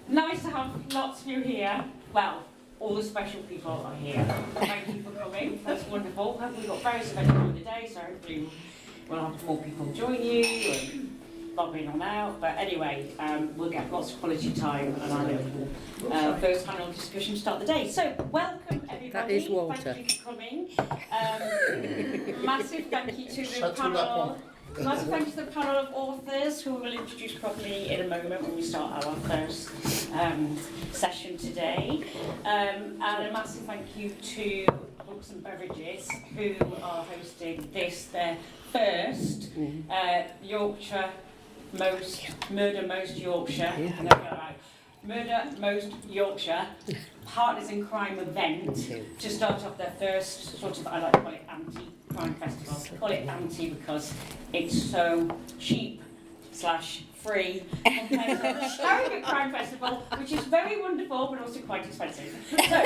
Nice to have lots of you here. Well, all the special people are here. Thank you for coming. That's wonderful. We've got various events during the day, so hopefully we'll have more people join you and bobbing on out. But anyway, we'll get lots of quality time and I know first panel discussion to start the day. So welcome everybody. That is Walter. Thank you for coming. Massive thank you to the panel. Massive thank you to the panel of authors who we'll introduce properly in a moment when we start our first session today. And a massive thank you to Books and Beverages who are hosting this, their first Murder Most Yorkshire. Murder Most Yorkshire Partners in Crime event to start off their first sort of, I like to call it anti-crime festival. I call it anti because it's so cheap/free compared to the Harrogate Crime Festival, which is very wonderful but also quite expensive. So,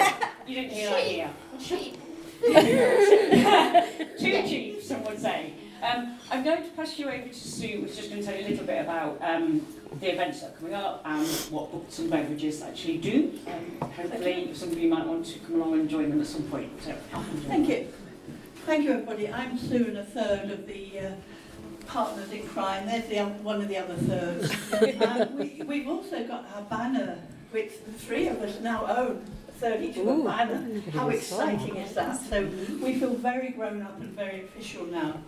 you didn't hear that here. Cheap. Too cheap, some would say. I'm going to pass you over to Sue, who's just going to tell you a little bit about the events that are coming up and what Books and Beverages actually do. Hopefully some of you might want to come along and join them at some point. So, thank you. Thank you, everybody. I'm Sue, and a third of the partners in crime. There's one of the other thirds. We've also got our banner, which the three of us now own. 32 a banner. How exciting is that? So we feel very grown up and very official now.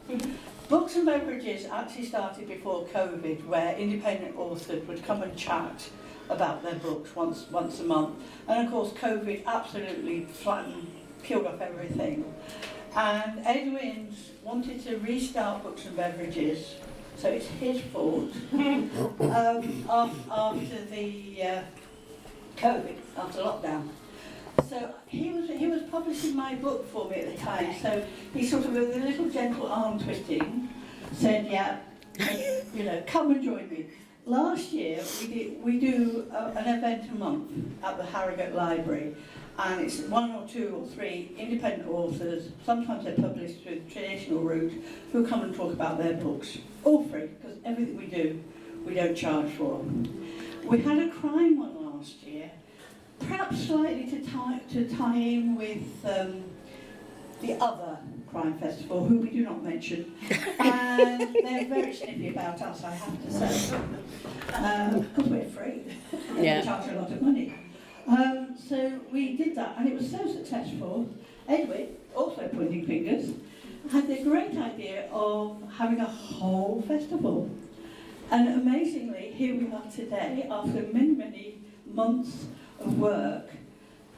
Books and Beverages actually started before COVID, where independent authors would come and chat about their books once a month. And of course COVID absolutely flattened, killed off everything. And Edwin wanted to restart Books and Beverages, so it's his fault, after the COVID, after lockdown. So he was publishing my book for me at the time. So he sort of, with a little gentle arm twisting, said, "Yeah, come and join me." Last year we do an event a month at the Harrogate Library, and it's one or two or three independent authors. Sometimes they're published through the traditional route, who come and talk about their books, all free, because everything we do we don't charge for. We had a crime one last year. Perhaps slightly to tie in with the other crime festival, who we do not mention, and they're very snippy about us, I have to say, because we're free, and we charge a lot of money. So we did that, and it was so successful. Edwin, also pointing fingers, had the great idea of having a whole festival, and amazingly, here we are today, after many months of work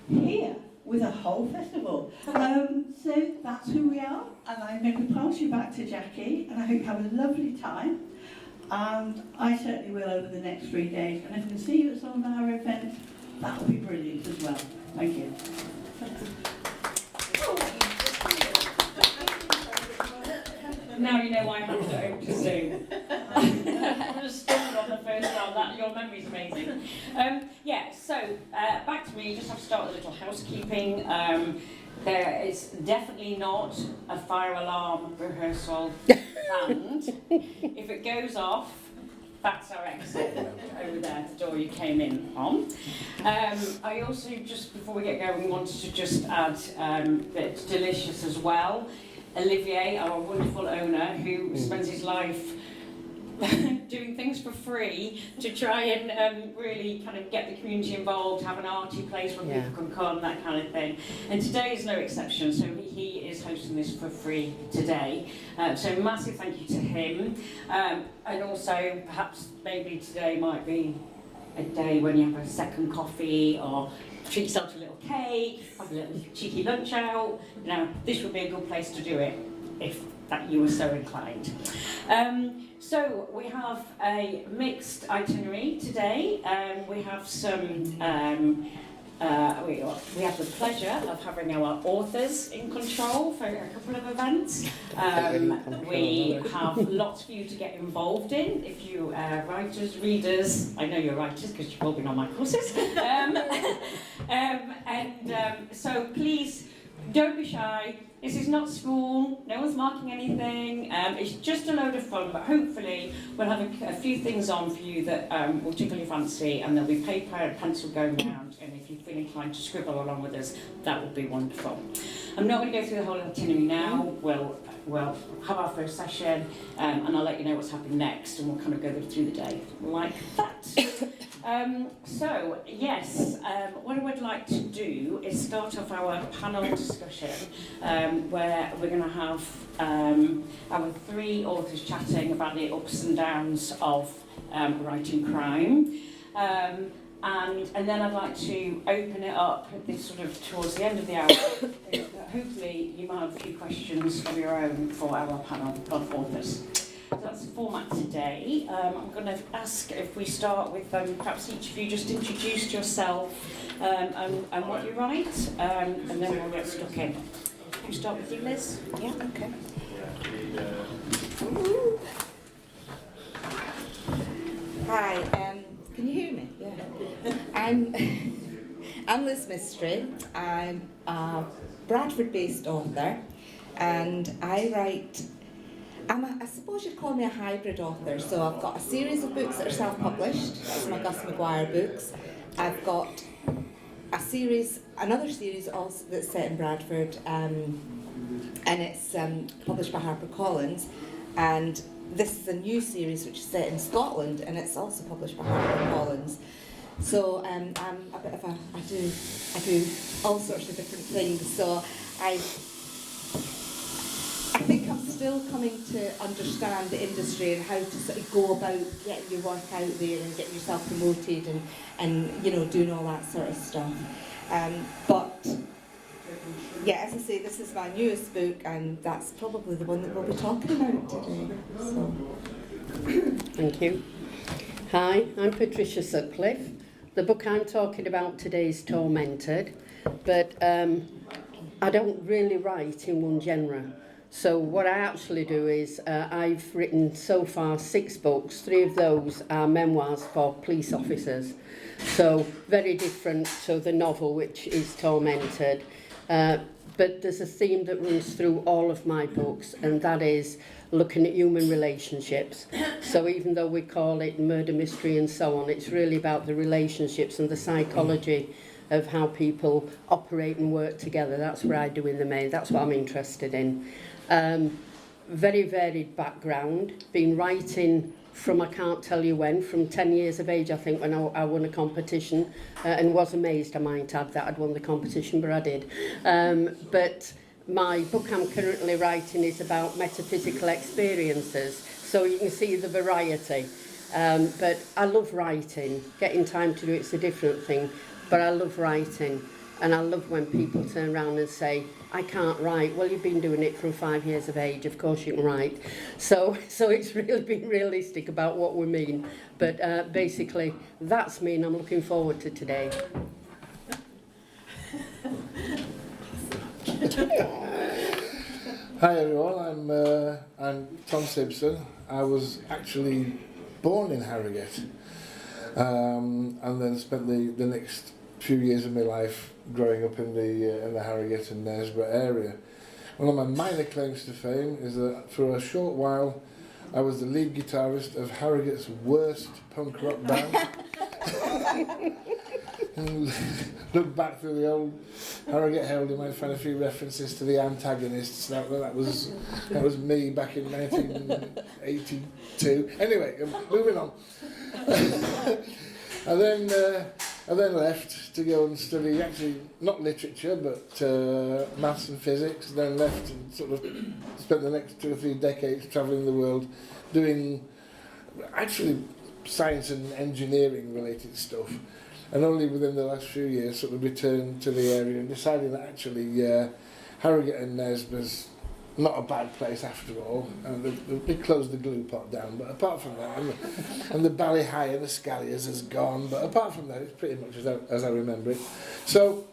here with a whole festival. So that's who we are, and I'm going to pass you back to Jackie, and I hope you have a lovely time, and I certainly will over the next 3 days, and if I can see you at some of our events, that will be brilliant as well. Thank you. Now you know why I handed it over to Sue. I just stumbled on the first round. That your memory's amazing. So back to me. Just have to start with a little housekeeping. There is definitely not a fire alarm rehearsal planned. If it goes off, that's our exit over there, the door you came in on. I also, just before we get going, wanted to just add that it's delicious as well. Olivier, our wonderful owner, who spends his life doing things for free to try and really kind of get the community involved, have an arty place where people can come, that kind of thing. And today is no exception, so he is hosting this for free today. So massive thank you to him. And also, perhaps maybe today might be a day when you have a second coffee or treat yourself to a little cake, have a little cheeky lunch out. This would be a good place to do it if that you were so inclined. So we have a mixed itinerary today. We have some. We have the pleasure of having our authors in control for a couple of events. We have lots for you to get involved in. If you are writers, readers, I know you're writers because you've all been on my courses. So please don't be shy. This is not school, no one's marking anything, it's just a load of fun, but hopefully we'll have a few things on for you that will tickle your fancy, and there'll be paper and pencil going around, and if you feel inclined to scribble along with us, that would be wonderful. I'm not going to go through the whole itinerary now. We'll have our first session, and I'll let you know what's happening next, and we'll kind of go through the day like that. So, yes, what I would like to do is start off our panel discussion, where we're going to have our 3 authors chatting about the ups and downs of writing crime. And then I'd like to open it up this sort of towards the end of the hour. Hopefully you might have a few questions of your own for our panel of authors. So that's the format today. I'm going to ask if we start with perhaps each of you just introduce yourself and what you write, and then we'll get stuck in. We'll start with you, Liz. Yeah, okay. Hi, can you hear me? Yeah. I'm Liz Mistry. I'm a Bradford-based author, and I write. I suppose you'd call me a hybrid author. So I've got a series of books that are self-published. That's my Gus McGuire books. I've got another series also that's set in Bradford, and it's published by HarperCollins. And this is a new series which is set in Scotland, and it's also published by HarperCollins. So I'm a bit of I do all sorts of different things. So I think I'm still coming to understand the industry and how to sort of go about getting your work out there and getting yourself promoted and doing all that sort of stuff. But yeah, as I say, this is my newest book, and that's probably the one that we'll be talking about today. So. Thank you. Hi, I'm Patricia Sutcliffe. The book I'm talking about today is Tormented, but I don't really write in one genre. So what I actually do is I've written so far 6 books. 3 of those are memoirs for police officers. So very different to the novel, which is Tormented. But there's a theme that runs through all of my books, and that is looking at human relationships. So even though we call it murder mystery and so on, it's really about the relationships and the psychology of how people operate and work together. That's what I do in the main. That's what I'm interested in. Very varied background. Been writing from I can't tell you when, from 10 years of age, I think, when I won a competition, and was amazed, I might add, that I'd won the competition, but I did. But my book I'm currently writing is about metaphysical experiences, so you can see the variety. But I love writing. Getting time to do it's a different thing, but I love writing, and I love when people turn around and say, I can't write. Well, you've been doing it from 5 years of age, of course you can write. So it's really been realistic about what we mean. But basically, that's me, and I'm looking forward to today. Hi everyone, I'm Tom Sibson. I was actually born in Harrogate, and then spent the next few years of my life growing up in the Harrogate and Knaresborough area. One of my minor claims to fame is that for a short while I was the lead guitarist of Harrogate's worst punk rock band. And look back through the old Harrogate Herald, you might find a few references to the antagonists. That was me back in 1982. Anyway, moving on. I then left to go and study, actually not literature, but maths and physics. Then left and sort of spent the next 2 or 3 decades travelling the world doing actually science and engineering related stuff. And only within the last few years sort of returned to the area and decided that actually Harrogate and Knaresborough's not a bad place after all. And they closed the glue pot down, but apart from that, and the Ballyhigh and the Scalliers has gone, but apart from that, it's pretty much as I remember it. So,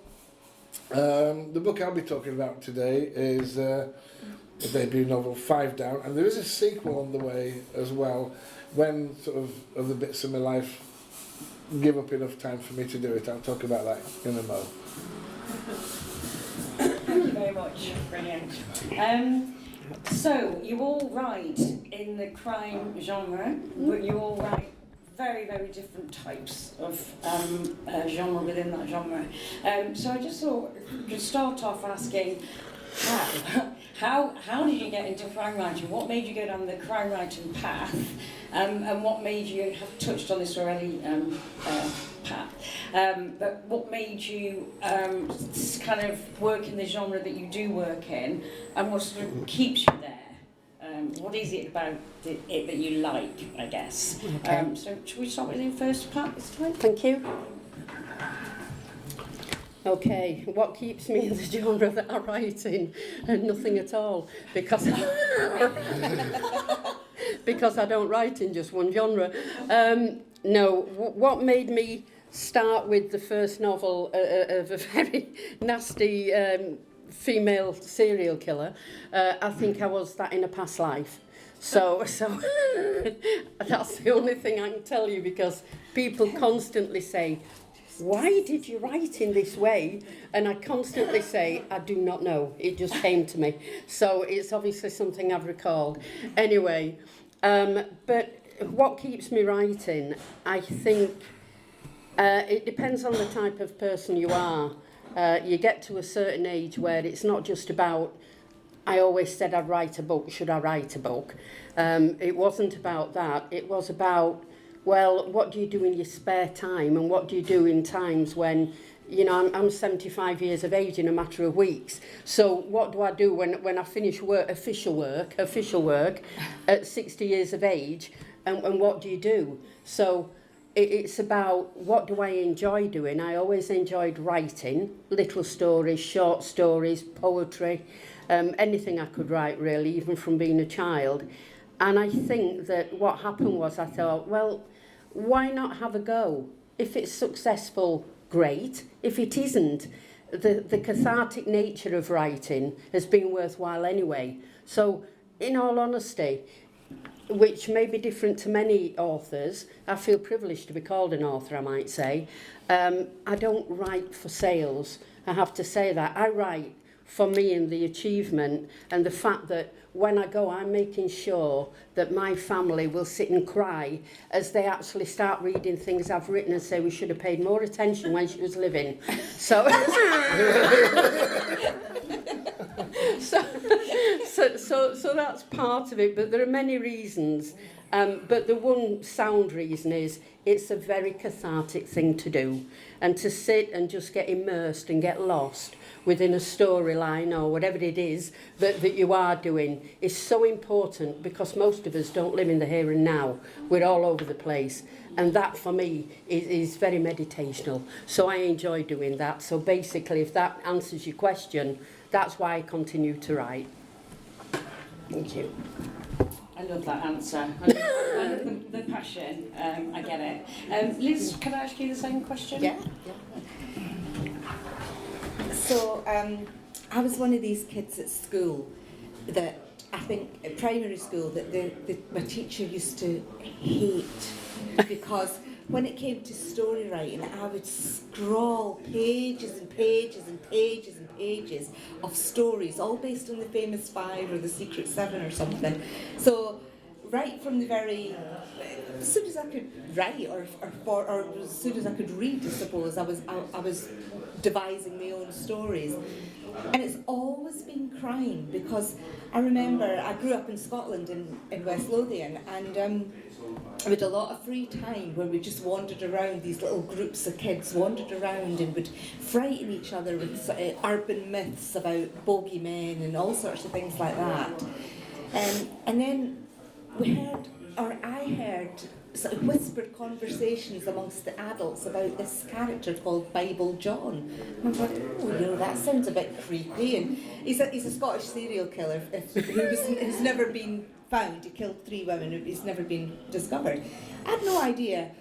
the book I'll be talking about today is the debut novel 5 Down, and there is a sequel on the way as well, when sort of the bits of my life give up enough time for me to do it. I'll talk about that in a moment. Thank you very very much. Brilliant. So, you all write in the crime genre, but you all write very, very different types of genre within that genre. So I just thought we could start off asking, how did you get into crime writing? What made you go down the crime writing path? And what made you, have touched on this already, Pat, but what made you kind of work in the genre that you do work in, and what sort of keeps you there? What is it about it that you like, I guess? Okay. So should we start with you first, Pat, this time? Thank you. Okay, what keeps me in the genre that I write in? Nothing at all, because because I don't write in just one genre. No, what made me start with the first novel of a very nasty female serial killer? I think I was that in a past life. So that's the only thing I can tell you, because people constantly say, why did you write in this way? And I constantly say, I do not know. It just came to me. So it's obviously something I've recalled. Anyway, but what keeps me writing, I think it depends on the type of person you are. You get to a certain age where it's not just about, I always said I'd write a book, should I write a book? It wasn't about that. It was about, well, what do you do in your spare time, and what do you do in times when, you know, I'm 75 years of age in a matter of weeks. So what do I do when I finish work, official work at 60 years of age, and what do you do? So it's about, what do I enjoy doing? I always enjoyed writing, little stories, short stories, poetry, anything I could write really, even from being a child. And I think that what happened was, I thought, well, why not have a go? If it's successful, great. If it isn't, the cathartic nature of writing has been worthwhile anyway. So, in all honesty, which may be different to many authors, I feel privileged to be called an author, I might say. I don't write for sales. I have to say that. I write for me and the achievement, and the fact that when I go, I'm making sure that my family will sit and cry as they actually start reading things I've written and say we should have paid more attention when she was living. So, so that's part of it, but there are many reasons. But the one sound reason is it's a very cathartic thing to do, and to sit and just get immersed and get lost within a storyline or whatever it is that you are doing is so important, because most of us don't live in the here and now. We're all over the place, and that for me is very meditational. So I enjoy doing that. So basically, if that answers your question, that's why I continue to write. Thank you. I love that answer. I love the passion. I get it. Liz, can I ask you the same question? Yeah. So I was one of these kids at school that, I think at primary school, that my teacher used to hate, because when it came to story writing, I would scrawl pages and pages and pages and pages of stories, all based on the Famous Five or the Secret Seven or something. So right from the very, as soon as I could write or as soon as I could read, I suppose, I was devising my own stories. And it's always been crime, because I remember I grew up in Scotland in West Lothian, and we had a lot of free time where we just wandered around, these little groups of kids wandered around and would frighten each other with urban myths about bogeymen and all sorts of things like that. And then I heard sort of whispered conversations amongst the adults about this character called Bible John. And I thought, that sounds a bit creepy. And he's a Scottish serial killer who's never been found. He killed 3 women. He's never been discovered. I had no idea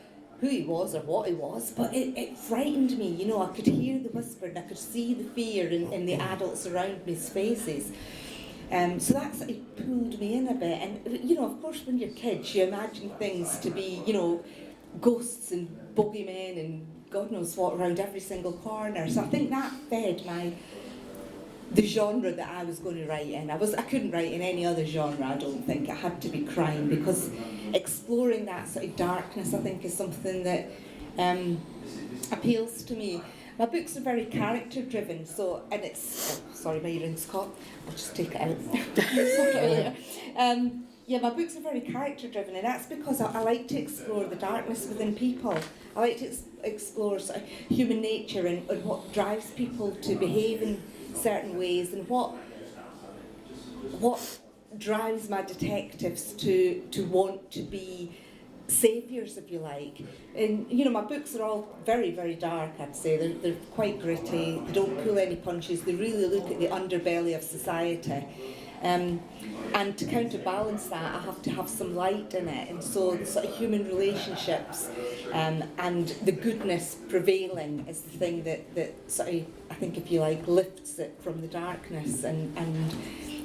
who he was or what he was, but it frightened me. I could hear the whisper and I could see the fear in the adults around me's faces. So that sort of pulled me in a bit. And, of course, when you're kids, you imagine things to be, ghosts and bogeymen and God knows what around every single corner. So I think that fed the genre that I was going to write in. I couldn't write in any other genre, I don't think. It had to be crime, because exploring that sort of darkness, I think, is something that appeals to me. My books are very character driven, so, and it's, oh, sorry, my earring's caught. I'll just take it out. Yeah, my books are very character driven, and that's because I like to explore the darkness within people. I like to explore sort of human nature and what drives people to behave in certain ways, and what drives my detectives to want to be saviours, if you like. And you know, my books are all very, very dark, I'd say. They're quite gritty, they don't pull any punches, they really look at the underbelly of society. And to counterbalance that, I have to have some light in it, and so the sort of human relationships and the goodness prevailing is the thing that sort of, I think, if you like, lifts it from the darkness and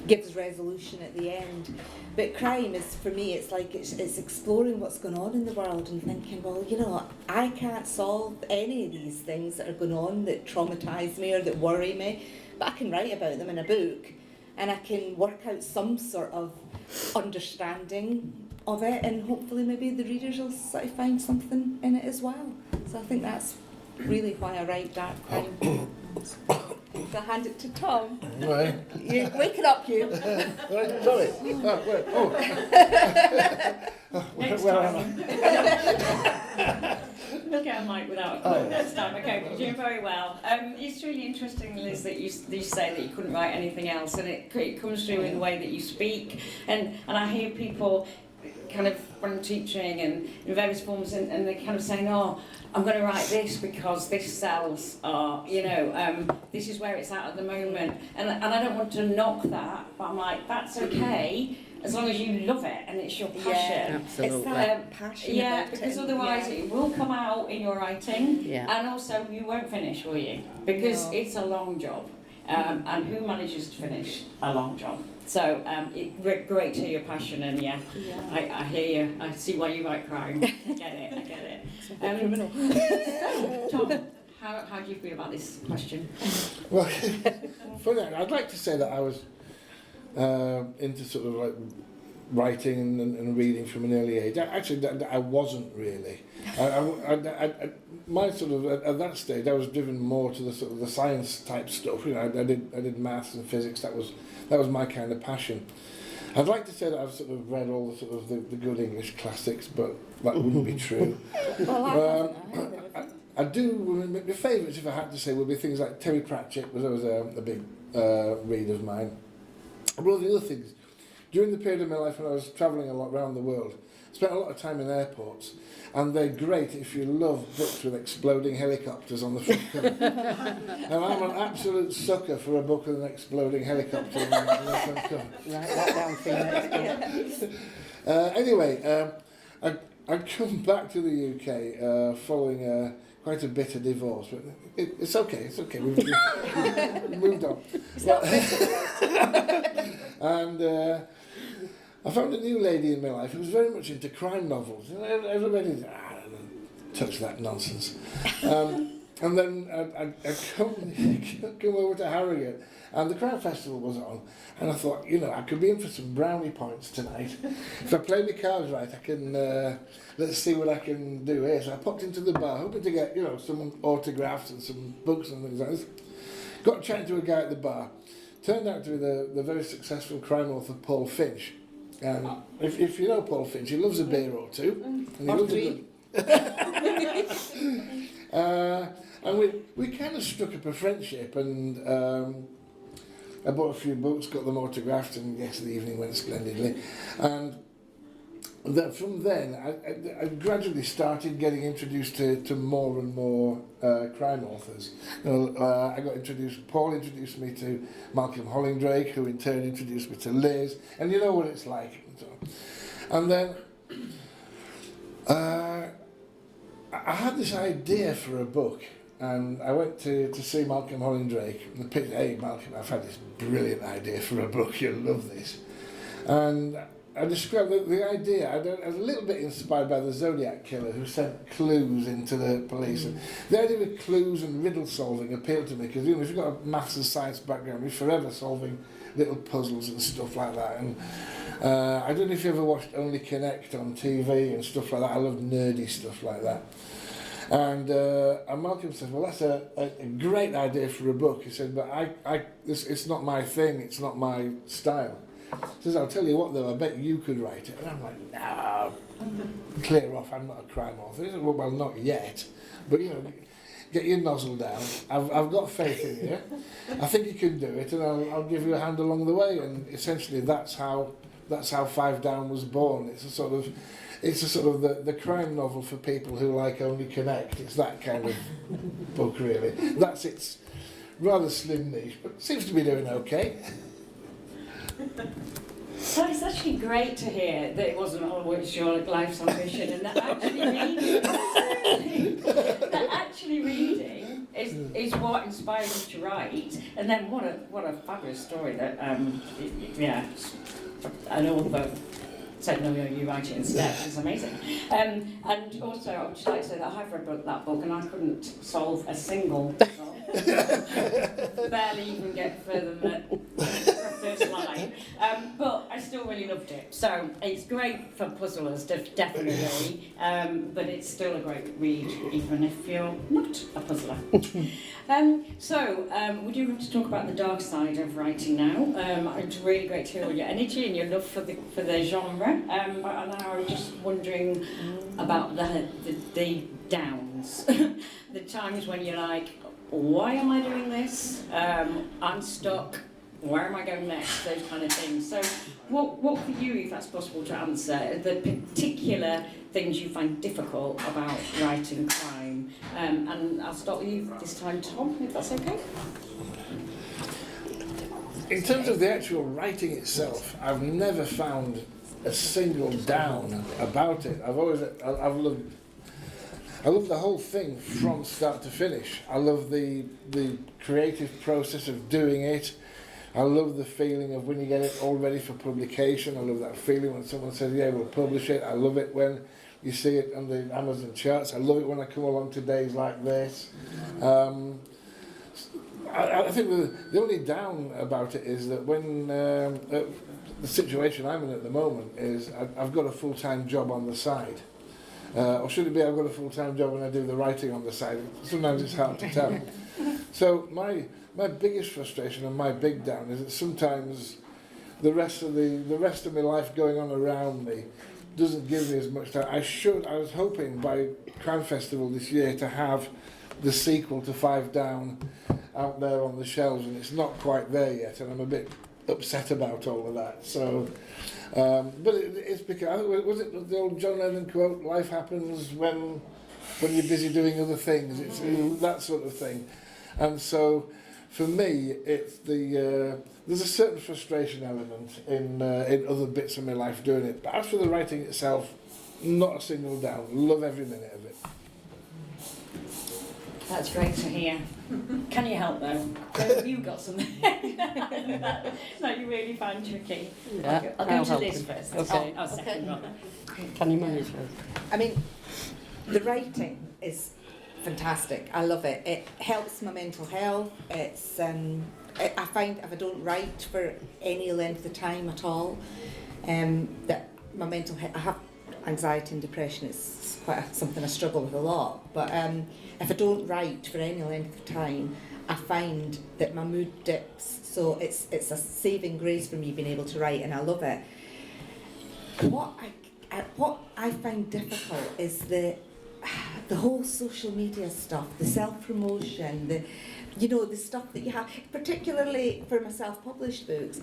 gives resolution at the end. But crime is, for me, it's like it's exploring what's going on in the world and thinking, well, you know, I can't solve any of these things that are going on that traumatise me or that worry me, but I can write about them in a book. And I can work out some sort of understanding of it, and hopefully maybe the readers will sort of find something in it as well. So I think that's really why I write dark crime. So I'll hand it to Tom. Right. You're waking up, you. Sorry. Oh, wait. Oh. Next Where am time. We'll get a mic without a clue next time. Okay, you're doing very well. It's really interesting, Liz, that you say that you couldn't write anything else, and it comes through in the way that you speak. And I hear people kind of, when I'm teaching and in various forms, and they're kind of saying, oh, I'm going to write this because this sells, or, you know, this is where it's at the moment. And I don't want to knock that, but I'm like, that's okay, as long as you love it and it's your passion. Yeah, absolutely. It's that passion. Yeah, about because it. otherwise it will come out in your writing, Yeah. and also you won't finish, will you? Because No. it's a long job, and who manages to finish a long job? So it's great to hear your passion, and yeah. I hear you. I see why you write crime. I get it. Criminal. Tom, how do you feel about this question? Well, funny, I'd like to say that I was into sort of like writing and reading from an early age. Actually, I wasn't really. My sort of at that stage, I was driven more to the sort of the science type stuff. You know, I did maths and physics. That was my kind of passion. I'd like to say that I've sort of read all the sort of the good English classics, but that wouldn't be true. I do. My favourites, if I had to say, would be things like Terry Pratchett, was always a big read of mine. One of the other things, during the period of my life when I was travelling a lot around the world, I spent a lot of time in airports, and they're great if you love books with exploding helicopters on the front cover. And I'm an absolute sucker for a book with an exploding helicopter on the front cover. Write that down for you next time. Anyway, I'd come back to the UK following quite a bitter divorce, but it's okay, we've moved on. And I found a new lady in my life who was very much into crime novels. You know, everybody, don't touch that nonsense. And then I come over to Harrogate, and the Crime Festival was on, and I thought, you know, I could be in for some brownie points tonight. If I play my cards right, I can, let's see what I can do here. So I popped into the bar, hoping to get, you know, some autographs and some books and things like this. Got chatting to a guy at the bar. Turned out to be the very successful crime author Paul Finch. And if you know Paul Finch, he loves a beer or two. And he loves a good... and we kind of struck up a friendship, and I bought a few books, got them autographed, and yes, the evening went splendidly. And from then, I gradually started getting introduced to more and more crime authors. You know, I got introduced, Paul introduced me to Malcolm Hollingdrake, who in turn introduced me to Liz, and you know what it's like. And then I had this idea for a book, and I went to see Malcolm Hollingdrake, and picked, hey Malcolm, I've had this brilliant idea for a book, you'll love this. And I described the idea. I was a little bit inspired by the Zodiac killer who sent clues into the police. And the idea of clues and riddle solving appealed to me because, if you've got a maths and science background, you're forever solving little puzzles and stuff like that. And I don't know if you ever watched Only Connect on TV and stuff like that. I love nerdy stuff like that. And Malcolm says, well, that's a great idea for a book. He said, but it's not my thing, it's not my style. He says, I'll tell you what though, I bet you could write it. And I'm like, no, clear off, I'm not a crime author. He said, well, not yet, but get your nozzle down. I've got faith in you. I think you can do it, and I'll give you a hand along the way. And essentially that's how Five Down was born. It's a sort of the crime novel for people who like Only Connect. It's that kind of book, really. That's its rather slim niche, but seems to be doing okay. So it's actually great to hear that it wasn't always your life's ambition, and that actually reading is what inspired you to write. And then what a fabulous story that an author said, no, you write it instead. It's amazing. And also, I would just like to say that I've read that book and I couldn't solve a single puzzle. Barely even get further than the first line. But I still really loved it. So it's great for puzzlers, definitely. But it's still a great read, even if you're not a puzzler. Would you want to talk about the dark side of writing now? It's really great to hear your energy and your love for the genre. And I was just wondering about the downs, the times when you're like, why am I doing this? I'm stuck. Where am I going next? Those kind of things. So, what for you, if that's possible to answer, the particular things you find difficult about writing crime? And I'll start with you this time, Tom, if that's okay. In terms of the actual writing itself, I've never found a single down about it. I've loved the whole thing from start to finish. I love the creative process of doing it. I love the feeling of when you get it all ready for publication. I love that feeling when someone says, yeah, we'll publish it. I love it when you see it on the Amazon charts. I love it when I come along to days like this. I think the only down about it is that when the situation I'm in at the moment is I've got a full-time job on the side. Or should it be I've got a full-time job when I do the writing on the side? Sometimes it's hard to tell. So my biggest frustration and my big down is that sometimes the rest of my life going on around me doesn't give me as much time. I was hoping by Crime Festival this year to have the sequel to Five Down out there on the shelves, and it's not quite there yet, and I'm a bit upset about all of that. So, but it's because, was it the old John Lennon quote, life happens when you're busy doing other things. It's that sort of thing. And so for me, it's there's a certain frustration element in other bits of my life doing it. But as for the writing itself, not a single down. Love every minute of it. That's great to hear. Can you help though? Have you got something that you really find tricky? Yeah, I'll go to Liz first. Okay. I'll second rather. Can you manage that? I mean, the writing is fantastic. I love it. It helps my mental health. It's I find if I don't write for any length of time at all, that my mental health, I have anxiety and depression. It's quite something I struggle with a lot. But if I don't write for any length of time, I find that my mood dips. So it's a saving grace for me being able to write, and I love it. What I find difficult is the whole social media stuff, the self-promotion, the stuff that you have, particularly for my self-published books.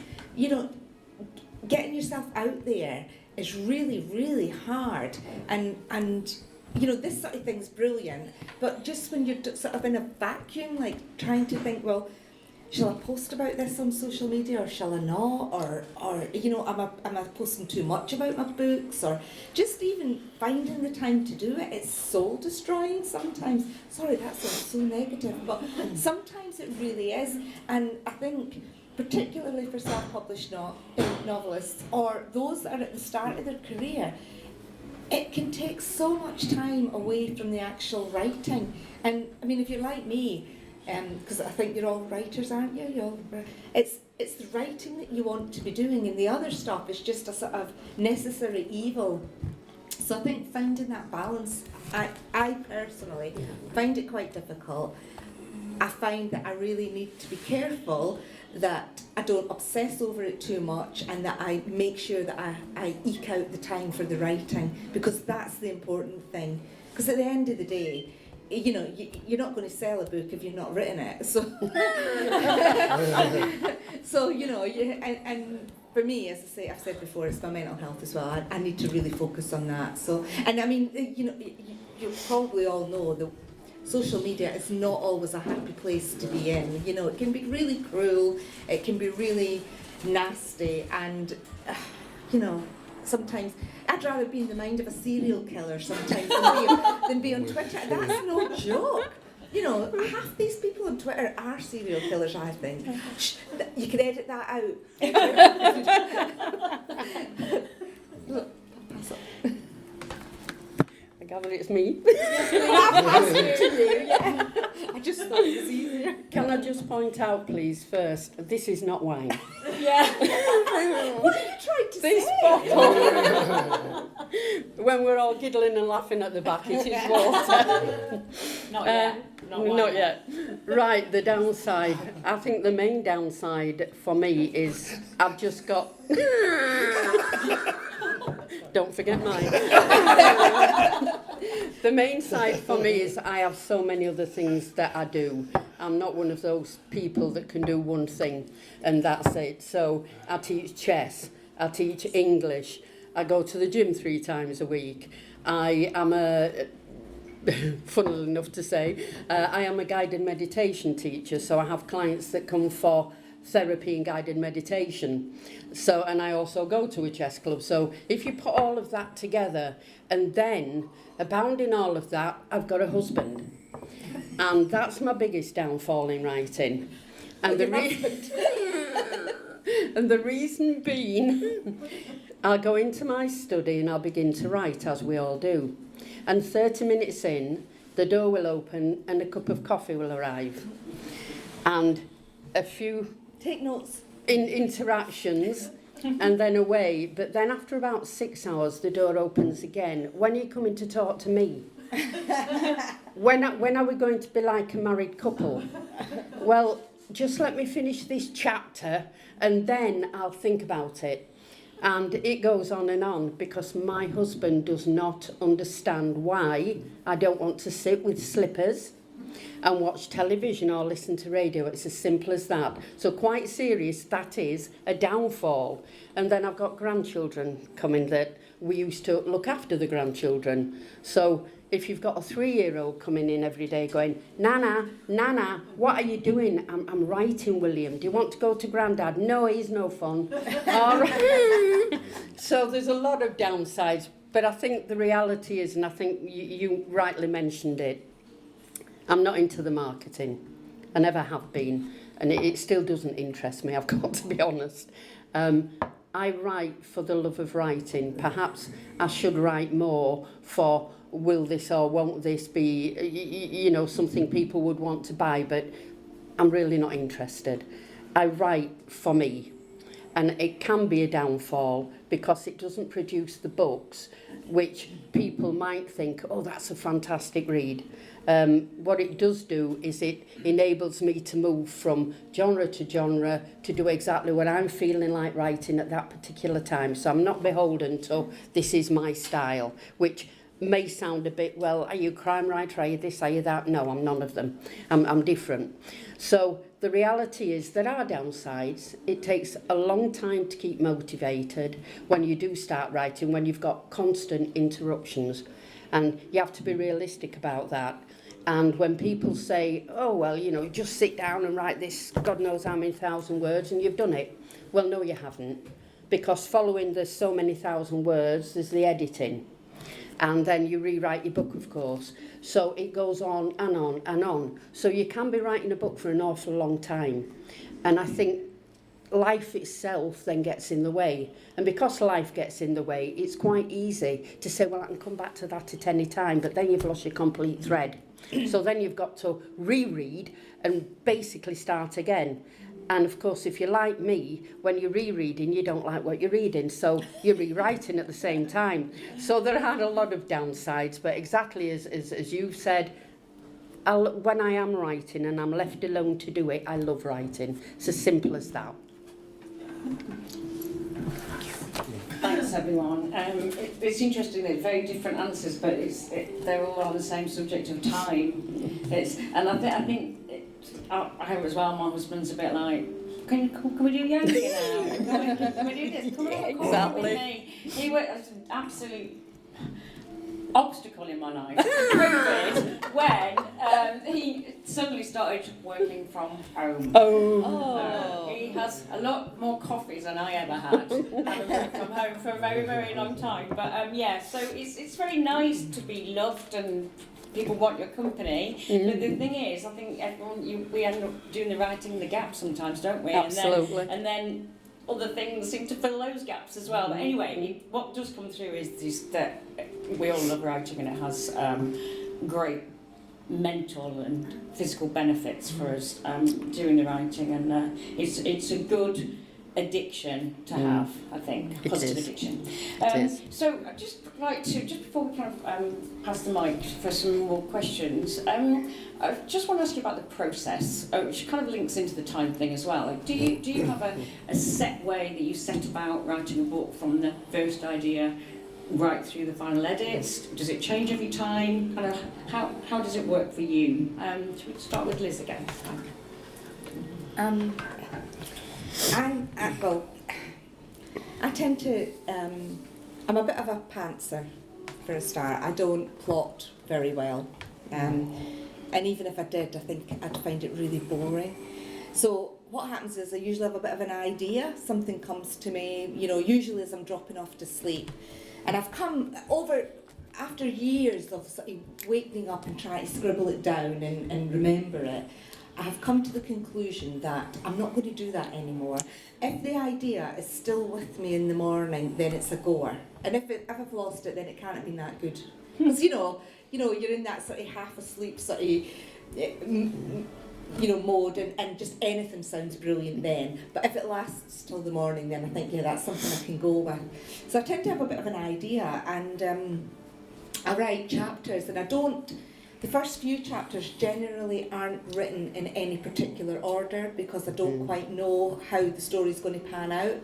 Getting yourself out there is really, really hard, and this sort of thing's brilliant, but just when you're sort of in a vacuum, like trying to think, well, shall I post about this on social media or shall I not, or am I posting too much about my books, or just even finding the time to do it, it's soul destroying sometimes. Sorry, that sounds so negative, but sometimes it really is. And I think particularly for self-published novelists or those that are at the start of their career, it can take so much time away from the actual writing. And I mean, if you're like me, because I think you're all writers, aren't you? It's the writing that you want to be doing, and the other stuff is just a sort of necessary evil. So I think finding that balance, I personally find it quite difficult. I find that I really need to be careful that I don't obsess over it too much, and that I make sure that I eke out the time for the writing, because that's the important thing. Because at the end of the day, you know, you're not going to sell a book if you've not written it. So, so you know, and for me, as I say, I've said before, it's my mental health as well. I need to really focus on that. So, and I mean, you know, you probably all know that social media is not always a happy place to be in. You know, it can be really cruel, it can be really nasty, and you know, sometimes I'd rather be in the mind of a serial killer sometimes than be on Twitter. That's no joke. You know, half these people on Twitter are serial killers, I think. Shh, you can edit that out. Look, pass up. I gather it's me. Yeah. I just thought it was easier. Can I just point out, please, first, this is not wine. Yeah. What are you trying to This say? bottle, when we're all giggling and laughing at the back, it is water. Not yet. Not yet. Right, the downside. I think the main downside for me is I've just got... Don't forget mine. The main side for me is I have so many other things that I do. I'm not one of those people that can do one thing and that's it. So I teach chess, I teach English, I go to the gym 3 times a week. I am a, funnily enough to say, I am a guided meditation teacher, so I have clients that come for therapy and guided meditation. So, and I also go to a chess club. So if you put all of that together, and then abounding all of that, I've got a husband. And that's my biggest downfall in writing. And and the reason being, I'll go into my study and I'll begin to write, as we all do. And 30 minutes in, the door will open and a cup of coffee will arrive. And a few Take notes. interactions and then away. But then after about 6 hours, the door opens again. When are you coming to talk to me? When are we going to be like a married couple? Well, just let me finish this chapter and then I'll think about it. And it goes on because my husband does not understand why I don't want to sit with slippers and watch television or listen to radio. It's as simple as that. So quite serious, that is a downfall. And then I've got grandchildren coming that we used to look after the grandchildren. So if you've got a 3-year-old coming in every day going, Nana, Nana, what are you doing? I'm writing, William. Do you want to go to Grandad? No, he's no fun. All right. So there's a lot of downsides. But I think the reality is, and I think you rightly mentioned it, I'm not into the marketing. I never have been. And it still doesn't interest me, I've got to be honest. I write for the love of writing. Perhaps I should write more for will this or won't this be, you know, something people would want to buy, but I'm really not interested. I write for me. And it can be a downfall because it doesn't produce the books which people might think, oh, that's a fantastic read. What it does do is it enables me to move from genre to genre to do exactly what I'm feeling like writing at that particular time. So I'm not beholden to this is my style, which may sound a bit, well, are you a crime writer, are you this, are you that? No, I'm none of them. I'm different. So the reality is there are downsides. It takes a long time to keep motivated when you do start writing, when you've got constant interruptions. And you have to be realistic about that. And when people say, oh, well, you know, just sit down and write this, God knows how many thousand words, and you've done it. Well, no, you haven't. Because following the so many thousand words, there's the editing. And then you rewrite your book, of course. So it goes on and on and on. So you can be writing a book for an awful long time. And I think life itself then gets in the way. And because life gets in the way, it's quite easy to say, well, I can come back to that at any time, but then you've lost your complete thread. So then you've got to reread and basically start again. And of course, if you're like me, when you're rereading, you don't like what you're reading, so you're rewriting at the same time. So there are a lot of downsides, but exactly as you've said, when I am writing and I'm left alone to do it, I love writing. It's as simple as that. Thanks, everyone. It's interesting, it's very different answers, but they're all on the same subject of time. And I think I hope as well, my husband's a bit like, can we do yoga now? Can we do this? Come on, Exactly. with me. He was an absolute obstacle in my life. COVID, when he suddenly started working from home. Oh. He has a lot more coffees than I ever had, having worked from home for a very, very long time. But yeah, so it's very nice to be loved and people want your company. But the thing is, I think we end up doing the writing in the gap sometimes, don't we? Absolutely. And then other things seem to fill those gaps as well. But anyway, what does come through is that we all love writing, and it has great mental and physical benefits for us doing the writing, and it's a good addiction to have, I think, positive addiction. So I'd just like to, just before we kind of pass the mic for some more questions, I just want to ask you about the process, which kind of links into the time thing as well. Like, do you have a set way that you set about writing a book from the first idea right through the final edits? Does it change every time? Kind of how does it work for you? Should we start with Liz again? I tend to, I'm a bit of a pantser for a start. I don't plot very well. And even if I did, I think I'd find it really boring. So what happens is I usually have a bit of an idea, something comes to me, usually as I'm dropping off to sleep. And I've come over, after years of sort of waking up and trying to scribble it down and remember it, I have come to the conclusion that I'm not going to do that anymore. If the idea is still with me in the morning, then it's a goer. And if I've lost it, then it can't have been that good. Because, you're in that sort of half asleep sort of, mode, and just anything sounds brilliant then. But if it lasts till the morning, then I think, that's something I can go with. So I tend to have a bit of an idea, and I write chapters, and the first few chapters generally aren't written in any particular order because I don't quite know how the story's going to pan out.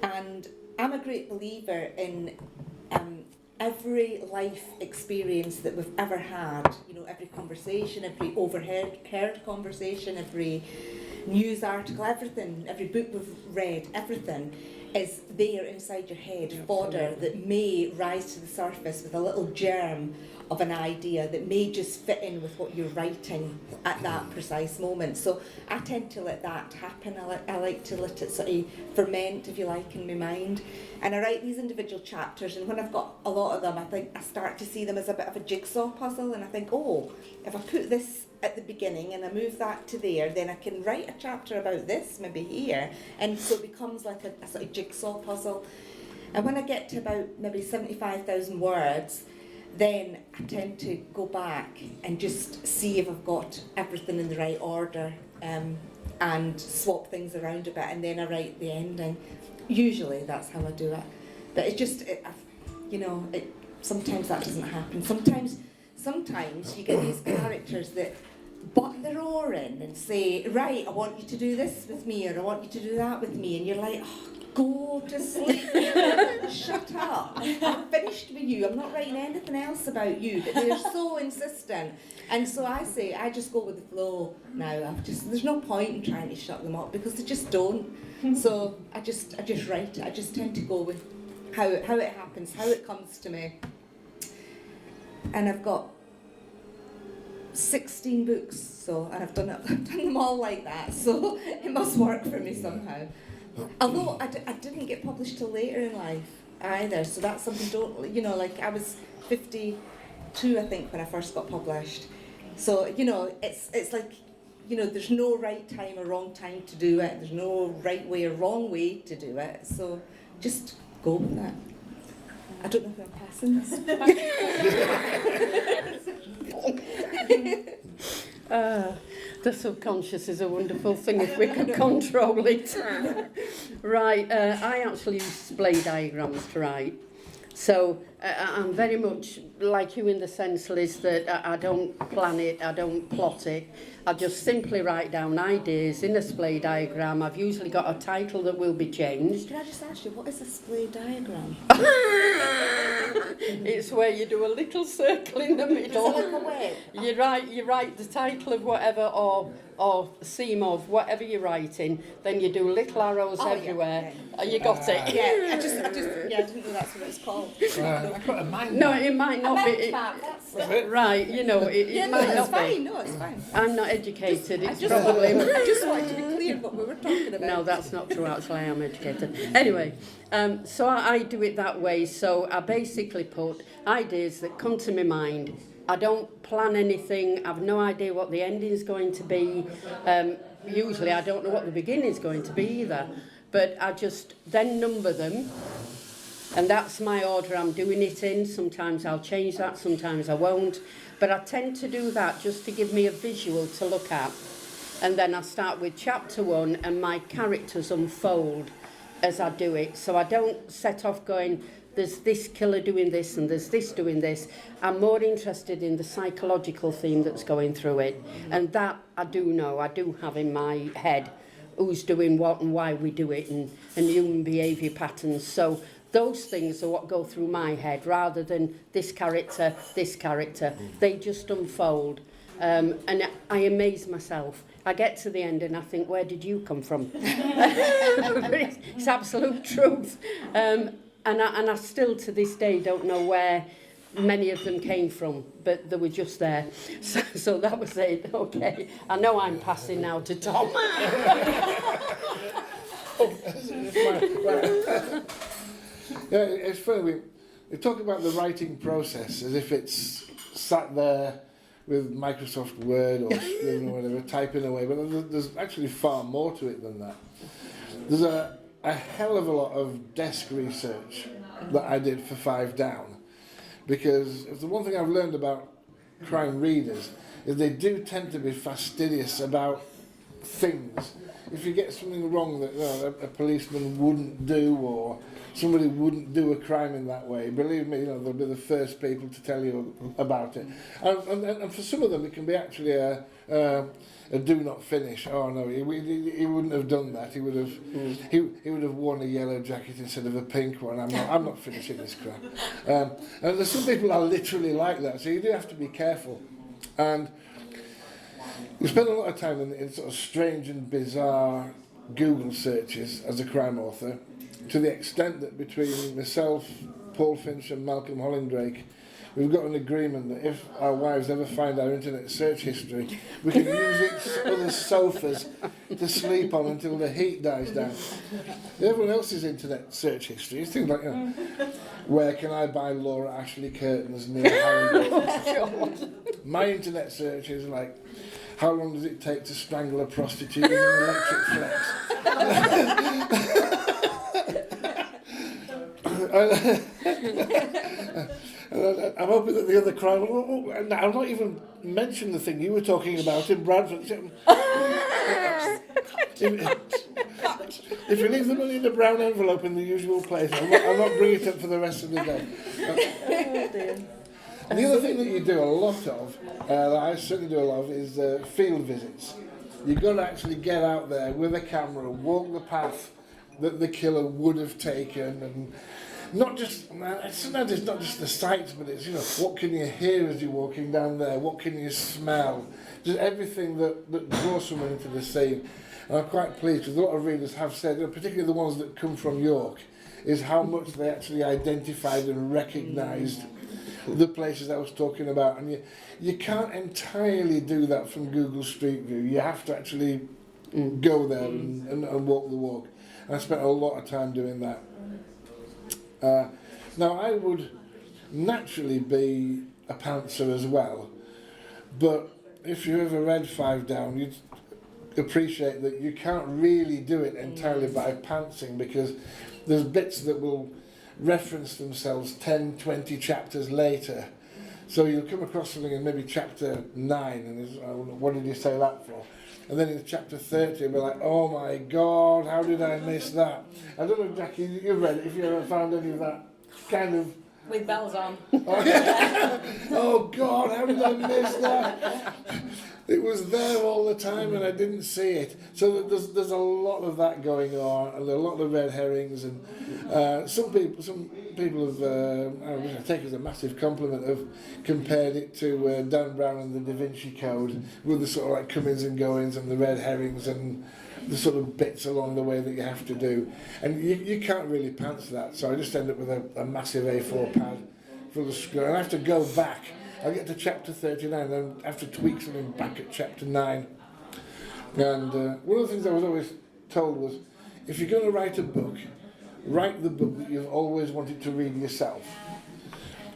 And I'm a great believer in every life experience that we've ever had, every conversation, every overheard conversation, every news article, everything, every book we've read, everything is there inside your head, fodder that may rise to the surface with a little germ of an idea that may just fit in with what you're writing at that precise moment. So I tend to let that happen. I like to let it sort of ferment, if you like, in my mind. And I write these individual chapters, and when I've got a lot of them, I think I start to see them as a bit of a jigsaw puzzle, and I think, if I put this at the beginning and I move that to there, then I can write a chapter about this, maybe here, and so it becomes like a sort of jigsaw puzzle. And when I get to about maybe 75,000 words, then I tend to go back and just see if I've got everything in the right order, and swap things around a bit, and then I write the ending. Usually that's how I do it. But it's just, sometimes that doesn't happen. Sometimes you get these characters that butt their oar in and say, right, I want you to do this with me, or I want you to do that with me, and you're like, go to sleep. Shut up. I'm finished with you. I'm not writing anything else about you. But they're so insistent. And so I say, I just go with the flow now. There's no point in trying to shut them up because they just don't. So I just write it. I just tend to go with how it happens, how it comes to me. And I've got 16 books, and I've done them all like that. So it must work for me somehow. Although I didn't get published till later in life either, so that's something I was 52, I think, when I first got published. So, it's like you know, there's no right time or wrong time to do it. There's no right way or wrong way to do it. So just go with that. I don't know if I'm passing this. The subconscious is a wonderful thing if we can control it. Right, I actually use splay diagrams to write. So I'm very much like you in the sense, Liz, that I don't plan it, I don't plot it. I just simply write down ideas in a splay diagram. I've usually got a title that will be changed. Can I just ask you, what is a splay diagram? It's where you do a little circle in the middle. Is it like a web? You write the title of whatever or theme of whatever you're writing, then you do little arrows everywhere. You got it. Yeah, I didn't know that's what it's called. I've got a mind No, map. it might not be. Right, you know, it might not be. No, it's fine. I'm not educated. It's I probably. just wanted to be clear what we were talking about. No, that's not true. Actually, I am educated. Anyway, so I do it that way. So I basically put ideas that come to my mind. I don't plan anything. I've no idea what the ending is going to be. Usually, I don't know what the beginning is going to be either. But I just then number them. And that's my order I'm doing it in. Sometimes I'll change that, sometimes I won't. But I tend to do that just to give me a visual to look at. And then I start with chapter 1 and my characters unfold as I do it. So I don't set off going, there's this killer doing this and there's this doing this. I'm more interested in the psychological theme that's going through it. And that I do know, I do have in my head who's doing what and why we do it and human behaviour patterns. So those things are what go through my head rather than this character. They just unfold. And I amaze myself. I get to the end and I think, where did you come from? It's absolute truth. And I still to this day don't know where many of them came from, but they were just there. So that was it. Okay. I know I'm passing now to Tom. Yeah, it's funny. We talk about the writing process as if it's sat there with Microsoft Word or Scriven or whatever, typing away, but there's actually far more to it than that. There's a hell of a lot of desk research that I did for 5 Down, because if the one thing I've learned about crime readers is they do tend to be fastidious about things. If you get something wrong that a policeman wouldn't do, or somebody wouldn't do a crime in that way, believe me, they'll be the first people to tell you about it. And for some of them, it can be actually a do not finish. Oh no, he wouldn't have done that. He would have he would have worn a yellow jacket instead of a pink one. I'm not finishing this crap. And there's some people are literally like that, so you do have to be careful. And we spend a lot of time in sort of strange and bizarre Google searches as a crime author, to the extent that between myself, Paul Finch and Malcolm Hollindrake, we've got an agreement that if our wives ever find our internet search history, we can use each other's sofas to sleep on until the heat dies down. Everyone else's internet search history is things like, where can I buy Laura Ashley curtains near Harrogate? My internet search is like, how long does it take to strangle a prostitute with an electric flex? I'm hoping that the other crime. I'll not even mention the thing you were talking about in Bradford. If you leave the money in a brown envelope in the usual place, I'll not bring it up for the rest of the day. Oh dear. And the other thing that you do a lot of, that I certainly do a lot of, is field visits. You've got to actually get out there with a camera, walk the path that the killer would have taken, and not just, sometimes it's not just the sights, but it's, what can you hear as you're walking down there, what can you smell, just everything that draws someone into the scene. And I'm quite pleased, because a lot of readers have said, particularly the ones that come from York, is how much they actually identified and recognised the places I was talking about. And you can't entirely do that from Google Street View. You have to actually go there and walk the walk. And I spent a lot of time doing that. Now, I would naturally be a pantser as well, but if you ever read Five Down, you'd appreciate that you can't really do it entirely by pantsing, because there's bits that will reference themselves 10, 20 chapters later. So you'll come across something in maybe chapter 9, and it's, what did you say that for? And then in chapter 30, you'll be like, oh my God, how did I miss that? I don't know, Jackie, you've read it, if you ever found any of that kind of... With bells on. Oh God, how did I miss that? It was there all the time and I didn't see it. So there's a lot of that going on, and a lot of red herrings, and some people have, I take it as a massive compliment, have compared it to Dan Brown and the Da Vinci Code, with the sort of like comings and goings and the red herrings and the sort of bits along the way that you have to do. And you can't really pants that, so I just end up with a massive A4 pad full of script. And I have to go back. I get to chapter 39, then I have to tweak something back at chapter 9. And one of the things I was always told was, if you're going to write a book, write the book that you've always wanted to read yourself.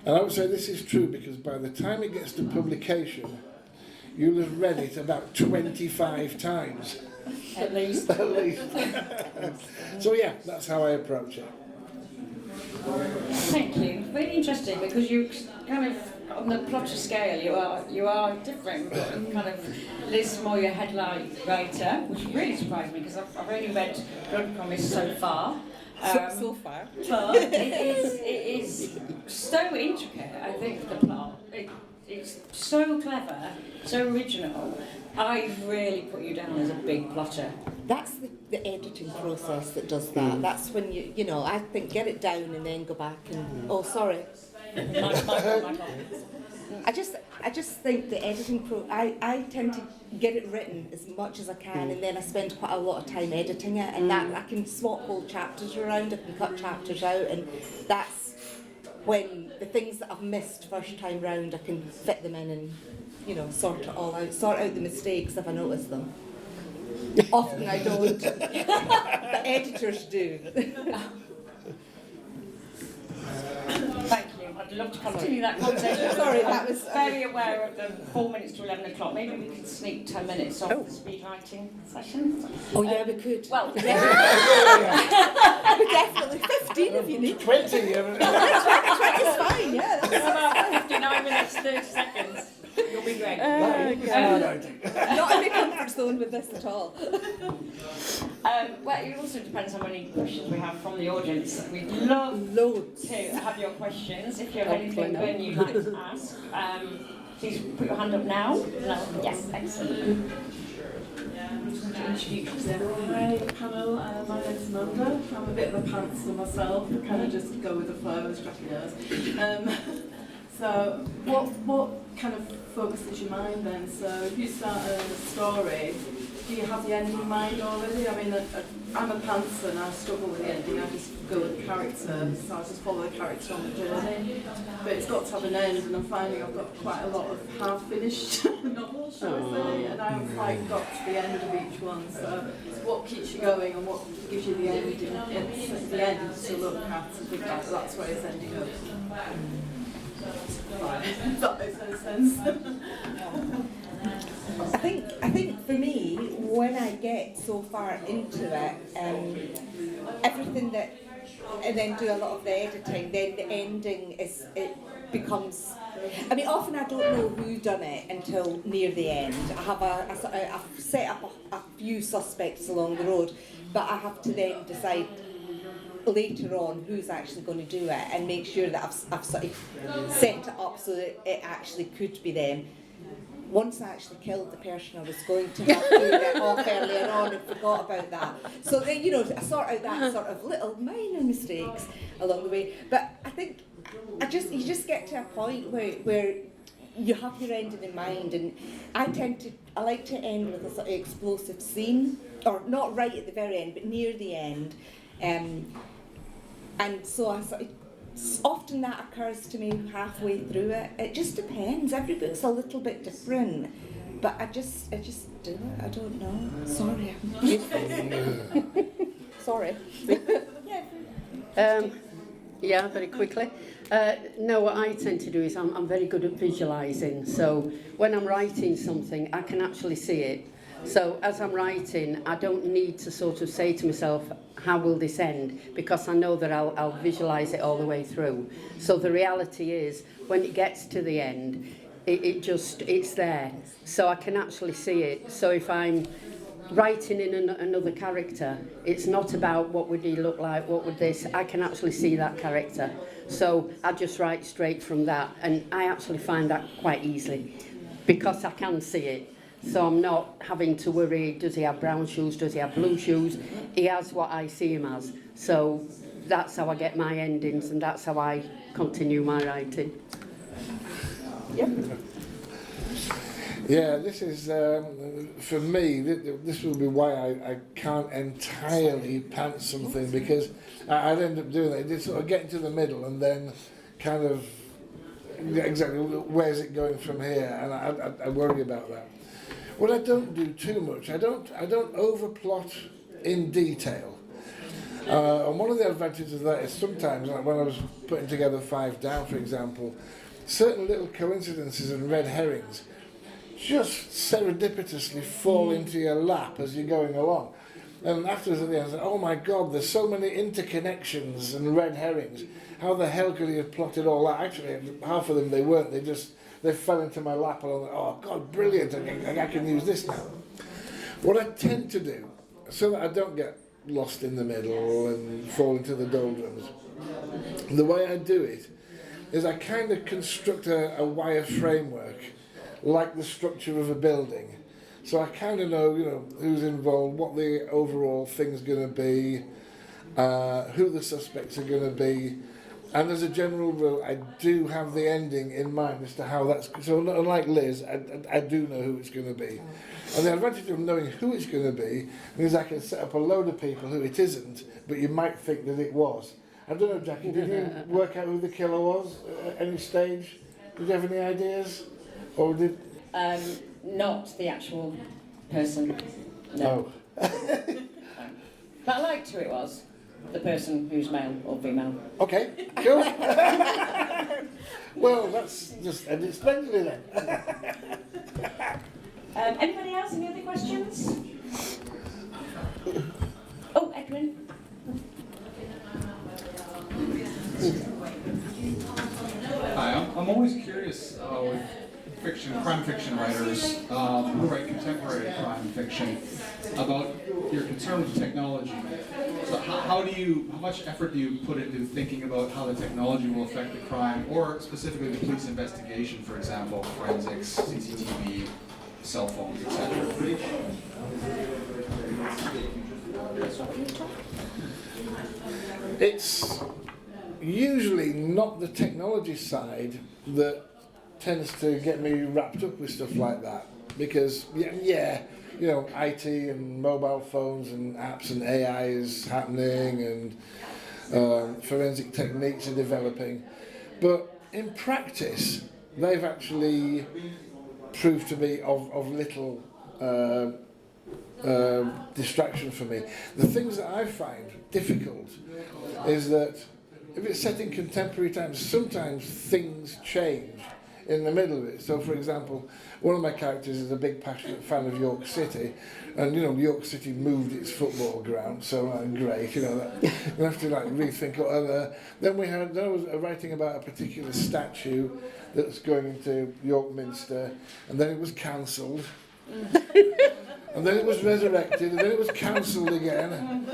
And I would say this is true, because by the time it gets to publication, you'll have read it about 25 times. At least. At least. So yeah, that's how I approach it. Thank you. Really interesting, because you kind of, on the plotter scale, you are different. But kind of Liz more your headline writer, which really surprised me, because I've only read Blood Promise so far. So far. But it is so intricate, I think, the plot. It's so clever, so original. I really put you down as a big plotter. That's the editing process that does that. That's when you know, I think get it down and then go back and, oh, sorry. My I just think the editing I tend to get it written as much as I can, and then I spend quite a lot of time editing it, and that I can swap whole chapters around, I can cut chapters out, and that's when the things that I've missed first time round, I can fit them in and, you know, sort it all out, sort out the mistakes if I notice them. Often I don't, but editors do. Thank you. I'd love to continue that conversation. Sorry, that was very aware of the 4 minutes to 11 o'clock. Maybe we could sneak 10 minutes off the speed writing session. Oh yeah, we could. Well, we definitely 15 if you need. 20. 20 is fine. Yeah. What about 59 minutes 30 seconds? You'll be great. Not in my comfort zone with this at all. Well, it also depends how many questions we have from the audience. We'd love Loads to have your questions. If you have anything that you'd like to ask, please put your hand up now. No? Yes, excellent. Hi panel, my name's Amanda. I'm a bit of a pantser myself. I kind of just go with the flow, as Jackie knows. So what kind of focuses your mind then? So if you start a story, do you have the ending in mind already? I mean, I'm a pantser and I struggle with the ending. I just go with the character, so I just follow the character on the journey. But it's got to have an end, and I'm finding I've got quite a lot of half-finished novels, shall I say, and I haven't quite got to the end of each one. So what keeps you going and what gives you the end? It's the end to look at and think that's where it's ending up. If that makes any sense. I think for me, when I get so far into it, everything that, and then do a lot of the editing, then the ending becomes. I mean, often I don't know who done it until near the end. I've set up a few suspects along the road, but I have to then decide later on who's actually going to do it, and make sure that I've sort of set it up so that it actually could be them. Once I actually killed the person I was going to have doing it off earlier on and forgot about that. So then, you know, I sort out that sort of little minor mistakes along the way. But I think you just get to a point where you have your ending in mind, and I like to end with a sort of explosive scene, or not right at the very end, but near the end. And so often that occurs to me halfway through it. It just depends. Every book's a little bit different, but I just do it. I don't know. Sorry, Sorry. Yeah, very quickly. No, what I tend to do is I'm very good at visualising. So when I'm writing something, I can actually see it. So as I'm writing, I don't need to sort of say to myself, how will this end? Because I know that I'll visualise it all the way through. So the reality is, when it gets to the end, it's there. So I can actually see it. So if I'm writing in another character, it's not about what would he look like, what would this, I can actually see that character. So I just write straight from that, and I actually find that quite easily because I can see it. So I'm not having to worry, does he have brown shoes, does he have blue shoes? He has what I see him as. So that's how I get my endings, and that's how I continue my writing. Yep. Yeah, this is, for me, this will be why I can't entirely pants something, because I'd end up doing that. Just sort of getting to the middle and then kind of, exactly, where's it going from here? And I worry about that. What I don't do too much, I don't overplot in detail. And one of the advantages of that is sometimes, like when I was putting together 5 Down, for example, certain little coincidences and red herrings just serendipitously fall into your lap as you're going along. And afterwards at the end, I said, oh my God, there's so many interconnections and red herrings. How the hell could he have plotted all that? Actually, half of them they weren't. They fell into my lap, and I was like, oh God, brilliant, I can use this now. What I tend to do, so that I don't get lost in the middle and fall into the doldrums, the way I do it is I kind of construct a wire framework, like the structure of a building. So I kind of know, who's involved, what the overall thing's going to be, who the suspects are going to be, and as a general rule, I do have the ending in mind as to how that's. So unlike Liz, I do know who it's going to be, and the advantage of knowing who it's going to be means I can set up a load of people who it isn't, but you might think that it was. I don't know, Jackie. Did you work out who the killer was at any stage? Did you have any ideas, or did? Not the actual person. No. Oh. But I liked who it was. The person who's male or female. Okay, cool. Well, that's just ended splendidly then. Anybody else? Any other questions? Oh, Edwin. Hi, I'm always curious with crime fiction writers who write contemporary crime fiction about your concern with technology. So how much effort do you put into thinking about how the technology will affect the crime, or specifically the police investigation, for example, forensics, CCTV, cell phones, etc.? It's usually not the technology side that tends to get me wrapped up with stuff like that, because IT and mobile phones and apps and AI is happening, and forensic techniques are developing, but in practice they've actually proved to be of little distraction for me. The things that I find difficult is that if it's set in contemporary times, sometimes things change in the middle of it. So, for example, one of my characters is a big passionate fan of York City, and York City moved its football ground, so great, that you have to rethink it. Then I was writing about a particular statue that's going into York Minster, and then it was cancelled, and then it was resurrected, and then it was cancelled again.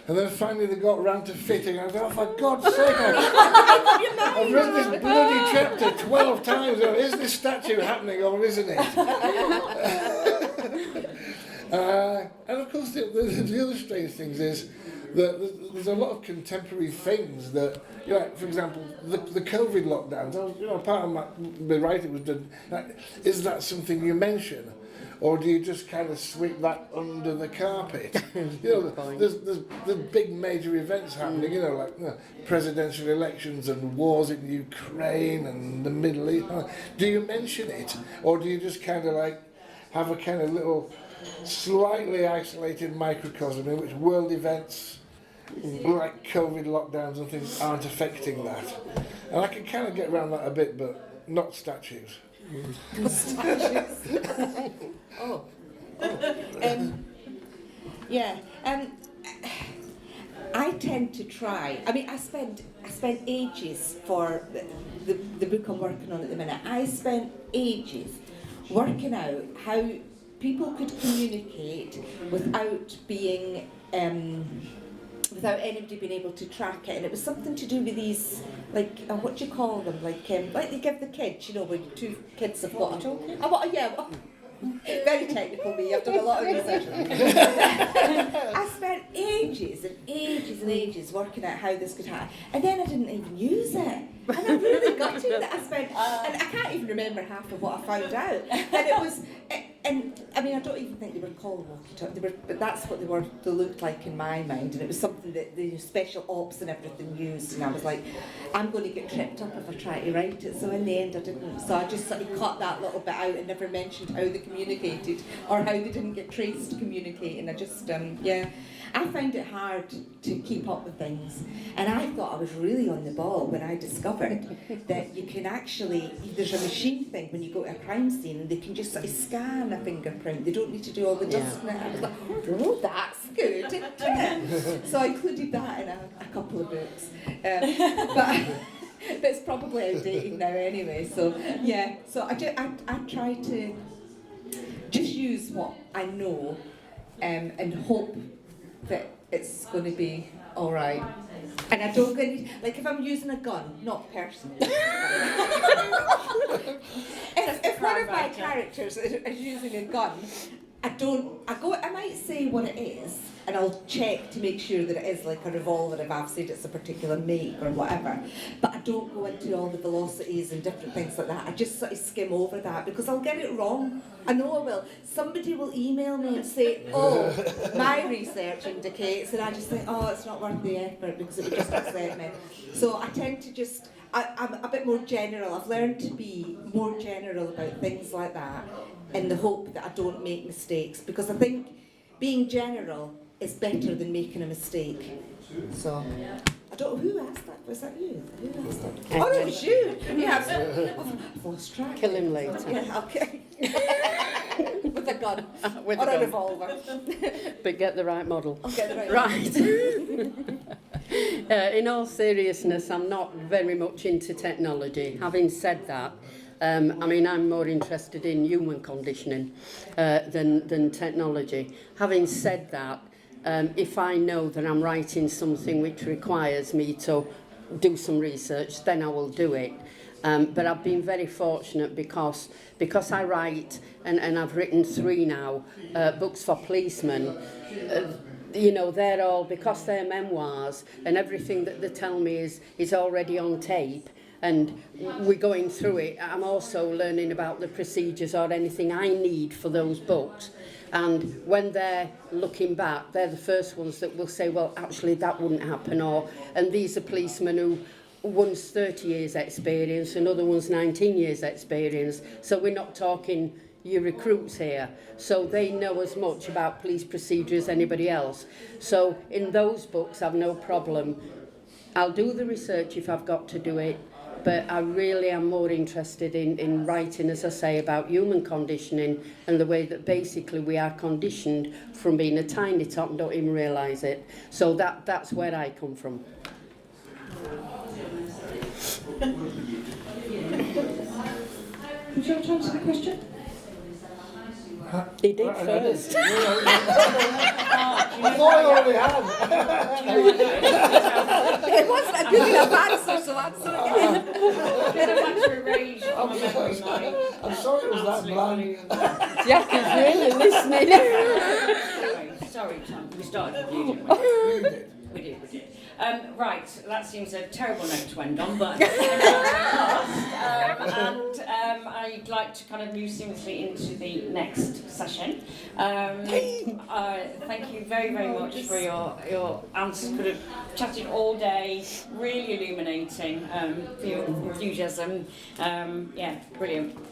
And then finally they got round to fitting. I was like, oh, for God's sake, I've read this bloody chapter 12 times. Is this statue happening or isn't it? And of course, the other strange things is that there's a lot of contemporary things that, for example, the COVID lockdowns. Part of my writing was done. Is that something you mention? Or do you just kind of sweep that under the carpet? There's big major events happening, like presidential elections and wars in Ukraine and the Middle East. Do you mention it? Or do you just kind of have a kind of little slightly isolated microcosm in which world events like COVID lockdowns and things aren't affecting that. And I can kind of get around that a bit, but not statues. Oh. Yeah. I tend to try. I mean, I spent ages for the book I'm working on at the minute. I spent ages working out how people could communicate without being without anybody being able to track it, and it was something to do with these, like, what do you call them? Like they give the kids, you know, when two kids have got. Very technical me, I've done a lot of research. I spent ages and ages and ages working out how this could happen, and then I didn't even use it. And I really gutted that I spent, and I can't even remember half of what I found out. And it was, and I mean, I don't even think they were called walkie-talkie, but that's what they looked like in my mind, and it was something that the special ops and everything used, and I was like, I'm going to get tripped up if I try to write it, so in the end I didn't. So I just sort of cut that little bit out and never mentioned how they communicated, or how they didn't get traced to communicate, and I just, I found it hard to keep up with things, and I thought I was really on the ball when I discovered that you can actually, there's a machine thing when you go to a crime scene and they can just sort of scan a fingerprint, they don't need to do all the dust in it. I was like, oh, that's good, isn't it? So I included that in a couple of books, but it's probably outdated now anyway, so yeah, so I try to just use what I know and hope that it's going to be all right. And I don't get any, like if I'm using a gun, not personally. if one of my characters is using a gun, I might say what it is, and I'll check to make sure that it is like a revolver if I've said it's a particular make or whatever. But I don't go into all the velocities and different things like that. I just sort of skim over that because I'll get it wrong. I know I will. Somebody will email me and say, oh, my research indicates, and I just think, oh, it's not worth the effort because it would just upset me. So I tend to just, I'm a bit more general. I've learned to be more general about things like that in the hope that I don't make mistakes, because I think being general is better than making a mistake. So, I don't know, who asked that? Was that you? Who asked that? Oh no, it was you! Yes. I've lost track. Kill him later. Yeah, okay. With a gun. With or a a gun. revolver. But get the right model. I'll get the right Right. In all seriousness, I'm not very much into technology. Having said that, I mean, I'm more interested in human conditioning than technology. Having said that, if I know that I'm writing something which requires me to do some research, then I will do it. But I've been very fortunate because I write, and I've written 3 now, books for policemen. You know, they're all, because they're memoirs, and everything that they tell me is already on tape. And we're going through it. I'm also learning about the procedures or anything I need for those books. And when they're looking back, they're the first ones that will say, well, actually, that wouldn't happen. And these are policemen who one's 30 years experience, another one's 19 years experience. So we're not talking your recruits here. So they know as much about police procedure as anybody else. So in those books, I've no problem. I'll do the research if I've got to do it. But I really am more interested in writing, as I say, about human conditioning and the way that basically we are conditioned from being a tiny tot and don't even realise it. So that's where I come from. Would you like to answer the question? He did first. I thought I already had. It wasn't a good enough answer, so answer again. Bit of answer rage on my memory line. I'm sorry it was that blank. Jackie's really listening. Sorry, Tom. We started with you, didn't we? We did. Right, that seems a terrible note to end on, but I'd like to kind of move seamlessly into the next session. Thank you very, very much for your answers. Could have chatted all day, really illuminating, for your enthusiasm. Yeah, brilliant.